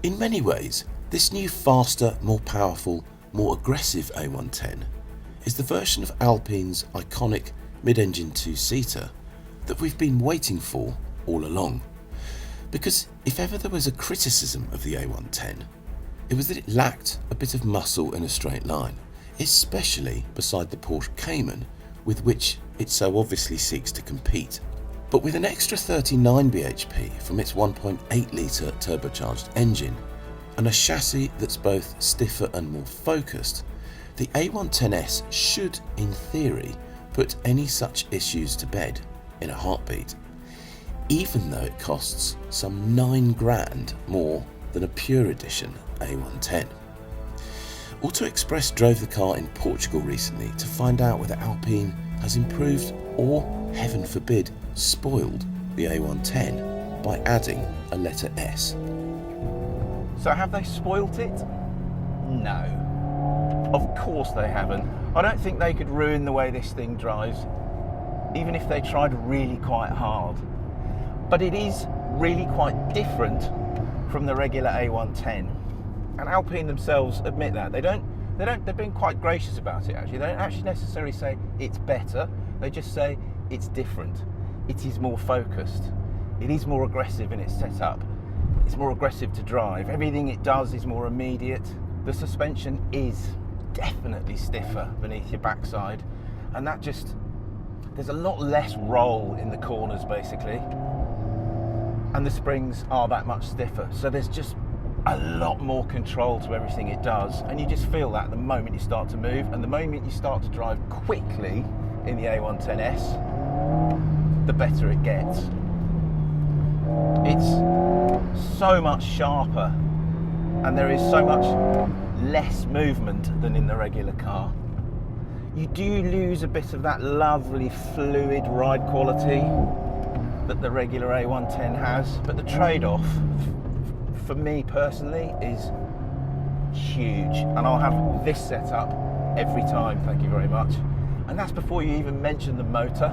In many ways, this new faster, more powerful, more aggressive A110 is the version of Alpine's iconic mid-engine two-seater that we've been waiting for all along. Because if ever there was a criticism of the A110, it was that it lacked a bit of muscle in a straight line, especially beside the Porsche Cayman, with which it so obviously seeks to compete. But with an extra 39 bhp from its 1.8-litre turbocharged engine, and a chassis that's both stiffer and more focused, the A110S should, in theory, put any such issues to bed in a heartbeat, even though it costs some $9,000 more than a pure edition A110. Auto Express drove the car in Portugal recently to find out whether Alpine has improved or, heaven forbid, spoiled the A110 by adding a letter S. So have they spoilt it? No. Of course they haven't. I don't think they could ruin the way this thing drives, even if they tried really quite hard. But it is really quite different from the regular A110. And Alpine themselves admit that. They've been quite gracious about it actually. They don't actually necessarily say it's better, they just say it's different. It is more focused. It is more aggressive in its setup. It's more aggressive to drive. Everything it does is more immediate. The suspension is definitely stiffer beneath your backside, and that just, there's a lot less roll in the corners basically, and the springs are that much stiffer, so there's just a lot more control to everything it does, and you just feel that the moment you start to move, and the moment you start to drive quickly in the A110S, the better it gets. It's so much sharper, and there is so much less movement than in the regular car. You do lose a bit of that lovely fluid ride quality that the regular A110 has, but the trade-off for me personally is huge, and I'll have this setup every time, thank you very much. And that's before you even mention the motor.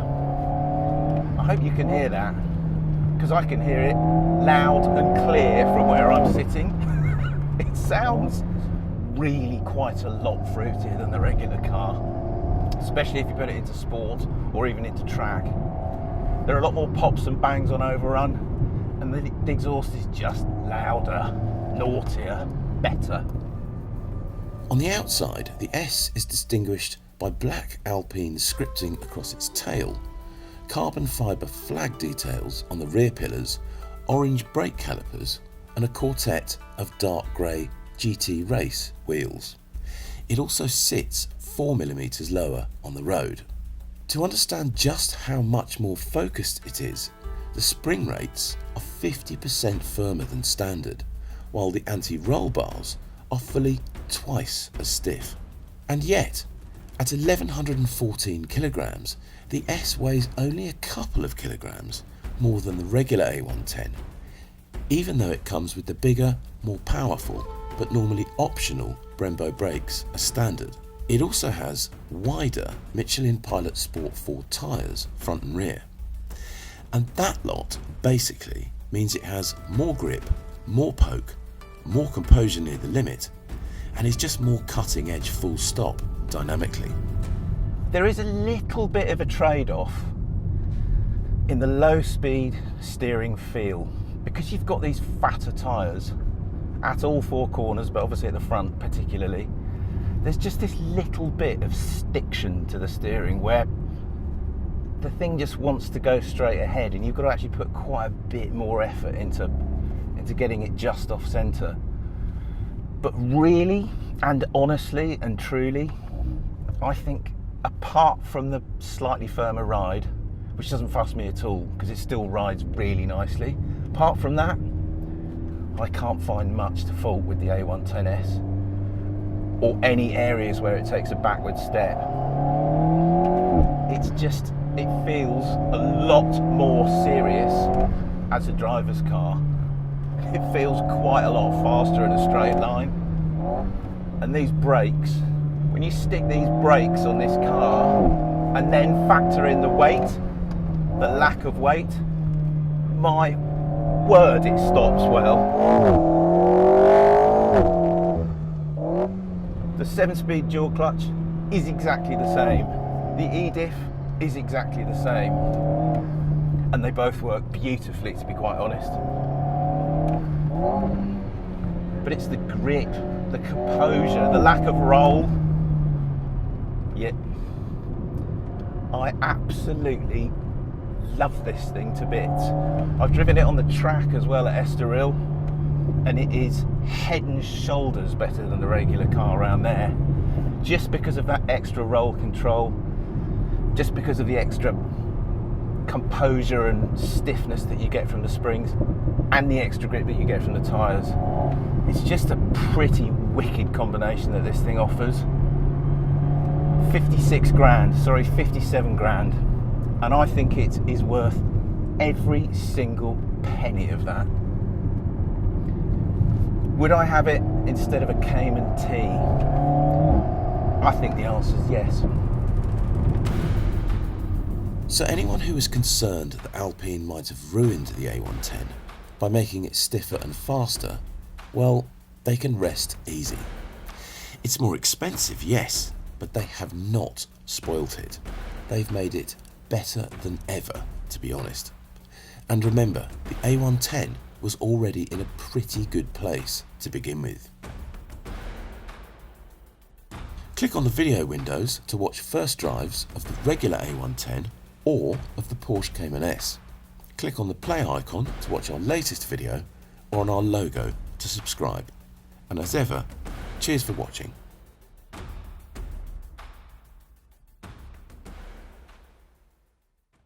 I hope you can hear that, because I can hear it loud and clear from where I'm sitting. It sounds really quite a lot fruitier than the regular car, especially if you put it into sport or even into track. There are a lot more pops and bangs on overrun, and the exhaust is just louder, naughtier, better. On the outside, the S is distinguished by black Alpine scripting across its tail, carbon fibre flag details on the rear pillars, orange brake calipers, and a quartet of dark grey GT Race wheels. It also sits 4mm lower on the road. To understand just how much more focused it is, the spring rates are 50% firmer than standard, while the anti-roll bars are fully twice as stiff. And yet, at 1114 kilograms, the S weighs only a couple of kilograms more than the regular A110, even though it comes with the bigger, more powerful, but normally optional Brembo brakes as standard. It also has wider Michelin Pilot Sport 4 tyres, front and rear. And that lot basically means it has more grip, more poke, more composure near the limit, and is just more cutting edge full stop dynamically. There is a little bit of a trade-off in the low speed steering feel, because you've got these fatter tyres at all four corners, but obviously at the front particularly. There's just this little bit of stiction to the steering where the thing just wants to go straight ahead, and you've got to actually put quite a bit more effort into getting it just off centre. But really and honestly and truly, I think apart from the slightly firmer ride, which doesn't fuss me at all because it still rides really nicely, apart from that, I can't find much to fault with the A110S or any areas where it takes a backward step. It's just, it feels a lot more serious as a driver's car. It feels quite a lot faster in a straight line. And these brakes, when you stick these brakes on this car and then factor in the weight, the lack of weight, my word, it stops well. The 7-speed dual clutch is exactly the same. The E-diff is exactly the same. And they both work beautifully, to be quite honest. But it's the grip, the composure, the lack of roll. Yet, I absolutely love this thing to bits. I've driven it on the track as well at Estoril, and it is head and shoulders better than the regular car around there, just because of that extra roll control, just because of the extra composure and stiffness that you get from the springs, and the extra grip that you get from the tyres. It's just a pretty wicked combination that this thing offers. 57 grand, and I think it is worth every single penny of that. Would I have it instead of a Cayman T? I think the answer is yes. So anyone who is concerned that Alpine might have ruined the A110 by making it stiffer and faster, well, they can rest easy. It's more expensive, yes, but they have not spoilt it. They've made it better than ever, to be honest. And remember, the A110 was already in a pretty good place to begin with. Click on the video windows to watch first drives of the regular A110 or of the Porsche Cayman S. Click on the play icon to watch our latest video, or on our logo to subscribe. And as ever, cheers for watching.